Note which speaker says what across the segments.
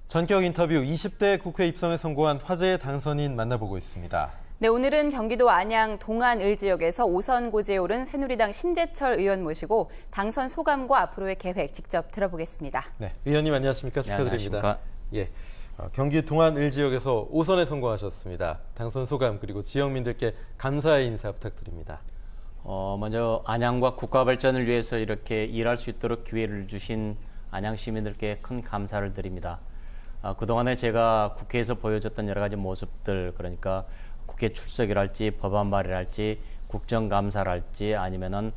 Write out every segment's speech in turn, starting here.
Speaker 1: 전격 인터뷰 20대 국회 입성에 성공한 화제의 당선인 만나보고 있습니다.
Speaker 2: 네, 오늘은 경기도 안양 동안을 지역에서 5선 고지에 오른 새누리당 심재철 의원 모시고 당선 소감과 앞으로의 계획 직접 들어보겠습니다.
Speaker 1: 네, 의원님 안녕하십니까? 축하드립니다.
Speaker 3: 안녕하십니까?
Speaker 1: 예, 경기 동안을 지역에서 5선에 성공하셨습니다. 당선 소감 그리고 지역민들께 감사의 인사 부탁드립니다.
Speaker 3: 먼저 안양과 국가 발전을 위해서 이렇게 일할 수 있도록 기회를 주신 안양 시민들께 큰 감사를 드립니다. 그동안에 제가 국회에서 보여줬던 여러 가지 모습들, 그러니까 국회 출석이랄지 법안 발의랄지 국정감사랄지 아니면은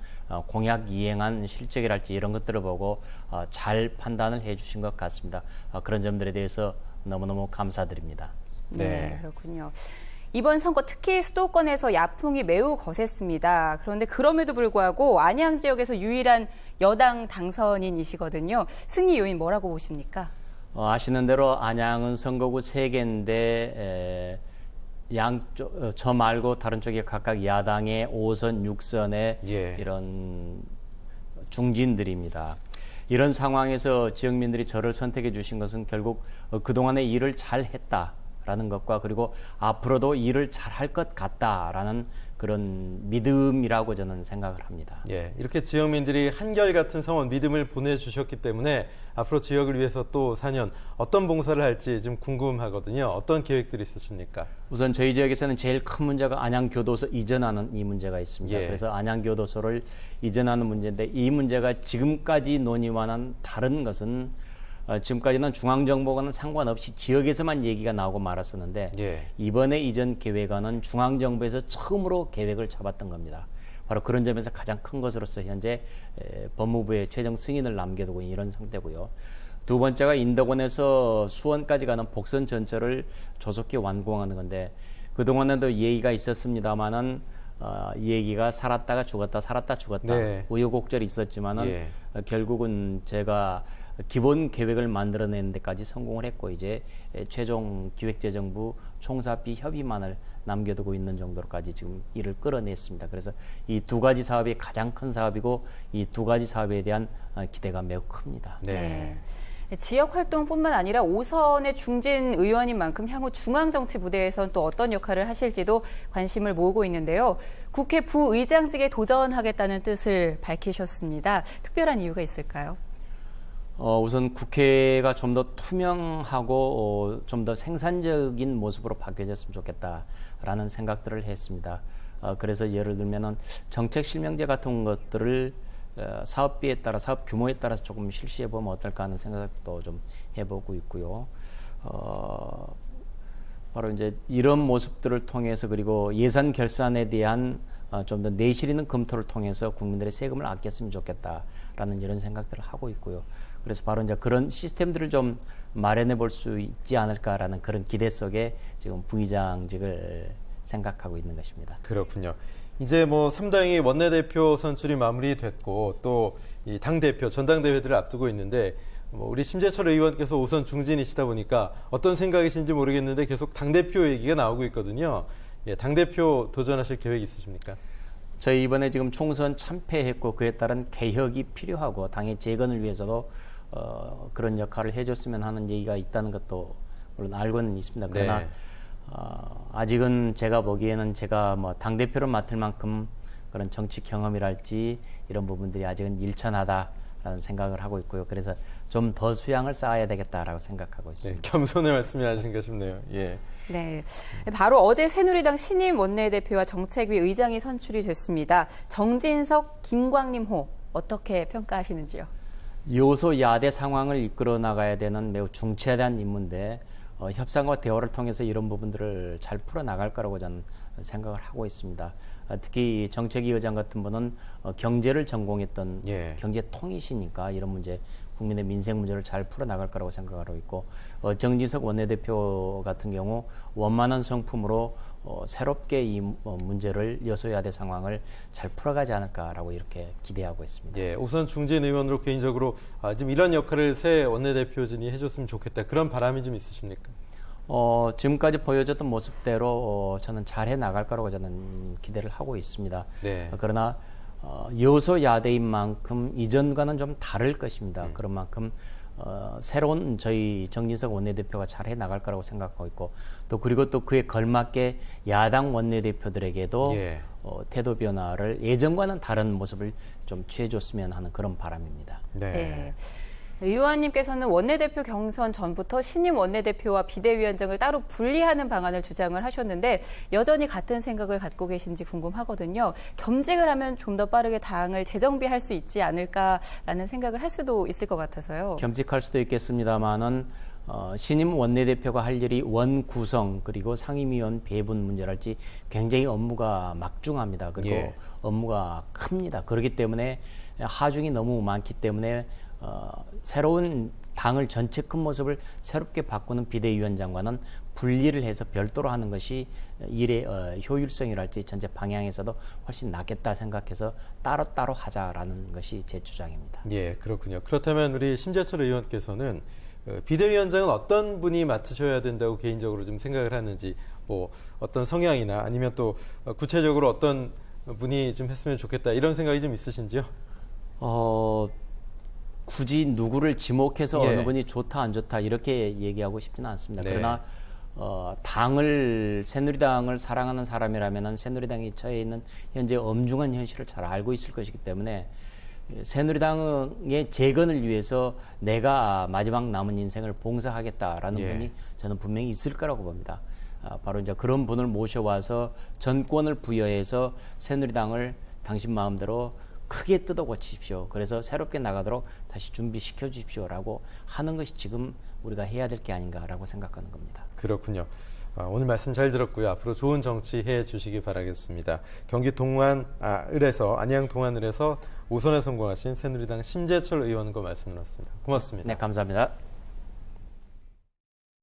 Speaker 3: 공약 이행한 실적이랄지 이런 것들을 보고 잘 판단을 해주신 것 같습니다. 그런 점들에 대해서 너무너무 감사드립니다.
Speaker 2: 네, 그렇군요. 이번 선거 특히 수도권에서 야풍이 매우 거셌습니다. 그런데 그럼에도 불구하고 안양 지역에서 유일한 여당 당선인이시거든요. 승리 요인 뭐라고 보십니까?
Speaker 3: 아시는 대로 안양은 선거구 3개인데 양쪽 저 말고 다른 쪽에 각각 야당의 5선, 6선의 이런 중진들입니다. 이런 상황에서 지역민들이 저를 선택해 주신 것은 결국 그동안의 일을 잘 했다라는 것과 그리고 앞으로도 일을 잘 할 것 같다라는 그런 믿음이라고 저는 생각을 합니다.
Speaker 1: 예, 이렇게 지역민들이 한결같은 성원 믿음을 보내주셨기 때문에 앞으로 지역을 위해서 또 4년 어떤 봉사를 할지 좀 궁금하거든요. 어떤 계획들이 있으십니까?
Speaker 3: 우선 저희 지역에서는 제일 큰 문제가 안양교도소 이전하는 이 문제가 있습니다. 그래서 안양교도소를 이전하는 문제인데 이 문제가 지금까지 논의와는 다른 것은 지금까지는 중앙정보와는 상관없이 지역에서만 얘기가 나오고 말았었는데 이번에 이전 계획안은 중앙정부에서 처음으로 계획을 잡았던 겁니다. 바로 그런 점에서 가장 큰 것으로서 현재 법무부에 최종 승인을 남겨두고 있는 이런 상태고요. 두 번째가 인덕원에서 수원까지 가는 복선 전철을 조속히 완공하는 건데 그동안에도 얘기가 있었습니다마는 이 얘기가 살았다가 죽었다 살았다 죽었다 우여곡절이 있었지만은 결국은 제가 기본 계획을 만들어내는 데까지 성공을 했고 이제 최종 기획재정부 총사비 협의만을 남겨두고 있는 정도로까지 지금 일을 끌어냈습니다. 그래서 이 두 가지 사업이 가장 큰 사업이고 이 두 가지 사업에 대한 기대가 매우 큽니다.
Speaker 2: 네. 지역 활동뿐만 아니라 5선의 중진 의원인 만큼 향후 중앙정치 무대에선 또 어떤 역할을 하실지도 관심을 모으고 있는데요. 국회 부의장직에 도전하겠다는 뜻을 밝히셨습니다. 특별한 이유가 있을까요?
Speaker 3: 우선 국회가 좀 더 투명하고 좀 더 생산적인 모습으로 바뀌어졌으면 좋겠다라는 생각들을 했습니다. 그래서 예를 들면은 정책 실명제 같은 것들을 사업비에 따라 사업 규모에 따라서 조금 실시해 보면 어떨까 하는 생각도 좀 해보고 있고요. 바로 이제 이런 모습들을 통해서 그리고 예산 결산에 대한 좀 더 내실 있는 검토를 통해서 국민들의 세금을 아꼈으면 좋겠다라는 이런 생각들을 하고 있고요. 그래서 바로 이제 그런 시스템들을 좀 마련해 볼 수 있지 않을까라는 그런 기대 속에 지금 부의장직을 생각하고 있는 것입니다.
Speaker 1: 그렇군요. 이제 뭐 3당이 원내대표 선출이 마무리됐고 또 이 당대표, 전당대회들을 앞두고 있는데 우리 심재철 의원께서 우선 중진이시다 보니까 어떤 생각이신지 모르겠는데 계속 당대표 얘기가 나오고 있거든요. 당대표 도전하실 계획 있으십니까?
Speaker 3: 저희 이번에 지금 총선 참패했고 그에 따른 개혁이 필요하고 당의 재건을 위해서도 그런 역할을 해줬으면 하는 얘기가 있다는 것도 물론 알고는 있습니다. 그러나 아직은 제가 보기에는 제가 뭐 당대표를 맡을 만큼 그런 정치 경험이랄지 이런 부분들이 아직은 일천하다라는 생각을 하고 있고요. 그래서 좀 더 수양을 쌓아야 되겠다라고 생각하고 있습니다.
Speaker 1: 겸손의 말씀이 아닌가 싶네요.
Speaker 2: 네, 바로 어제 새누리당 신임 원내대표와 정책위 의장이 선출이 됐습니다. 정진석, 김광림호 어떻게 평가하시는지요?
Speaker 3: 요소야대 상황을 이끌어 나가야 되는 매우 중차대한 임무인데 협상과 대화를 통해서 이런 부분들을 잘 풀어나갈 거라고 저는 생각을 하고 있습니다. 특히 정책위 의장 같은 분은 경제를 전공했던 경제통이시니까 이런 문제, 국민의 민생 문제를 잘 풀어나갈 거라고 생각하고 있고 정진석 원내대표 같은 경우 원만한 성품으로 새롭게 이 문제를 여소야대 상황을 잘 풀어가지 않을까라고 이렇게 기대하고 있습니다.
Speaker 1: 우선 중진 의원으로 개인적으로 좀 이런 역할을 새 원내대표진이 해줬으면 좋겠다. 그런 바람이 좀 있으십니까?
Speaker 3: 지금까지 보여줬던 모습대로 저는 잘해 나갈 거라고 저는 기대를 하고 있습니다. 그러나 여소야대인 만큼 이전과는 좀 다를 것입니다. 그런 만큼 새로운 저희 정진석 원내대표가 잘해 나갈 거라고 생각하고 있고 또 그리고 또 그에 걸맞게 야당 원내대표들에게도
Speaker 1: 예.
Speaker 3: 태도 변화를 예전과는 다른 모습을 좀 취해줬으면 하는 그런 바람입니다.
Speaker 1: 네.
Speaker 2: 네. 의원님께서는 원내대표 경선 전부터 신임 원내대표와 비대위원장을 따로 분리하는 방안을 주장을 하셨는데 여전히 같은 생각을 갖고 계신지 궁금하거든요. 겸직을 하면 좀 더 빠르게 당을 재정비할 수 있지 않을까라는 생각을 할 수도 있을 것 같아서요.
Speaker 3: 겸직할 수도 있겠습니다만은 신임 원내대표가 할 일이 원 구성 그리고 상임위원 배분 문제랄지 굉장히 업무가 막중합니다. 그리고
Speaker 1: 예.
Speaker 3: 업무가 큽니다. 그렇기 때문에 하중이 너무 많기 때문에 새로운 당을 전체 큰 모습을 새롭게 바꾸는 비대위원장과는 분리를 해서 별도로 하는 것이 일의 효율성이랄지 전체 방향에서도 훨씬 낫겠다 생각해서 따로따로 하자라는 것이 제 주장입니다.
Speaker 1: 예, 그렇군요. 그렇다면 우리 심재철 의원께서는 비대위원장은 어떤 분이 맡으셔야 된다고 개인적으로 좀 생각을 하는지, 뭐 어떤 성향이나 아니면 또 구체적으로 어떤 분이 좀 했으면 좋겠다 이런 생각이 좀 있으신지요?
Speaker 3: 굳이 누구를 지목해서
Speaker 1: 예.
Speaker 3: 어느 분이 좋다 안 좋다 이렇게 얘기하고 싶지는 않습니다.
Speaker 1: 네.
Speaker 3: 그러나 새누리당을 사랑하는 사람이라면 새누리당이 처해 있는 현재 엄중한 현실을 잘 알고 있을 것이기 때문에 새누리당의 재건을 위해서 내가 마지막 남은 인생을 봉사하겠다라는
Speaker 1: 예.
Speaker 3: 분이 저는 분명히 있을 거라고 봅니다. 바로 이제 그런 분을 모셔와서 전권을 부여해서 새누리당을 당신 마음대로 크게 뜯어 고치십시오. 그래서 새롭게 나가도록 다시 준비시켜 주십시오라고 하는 것이 지금 우리가 해야 될 게 아닌가라고 생각하는 겁니다.
Speaker 1: 그렇군요. 오늘 말씀 잘 들었고요. 앞으로 좋은 정치 해 주시기 바라겠습니다. 경기 안양 동안을에서 5선에 성공하신 새누리당 심재철 의원과 말씀 나눴습니다. 고맙습니다.
Speaker 3: 네, 감사합니다.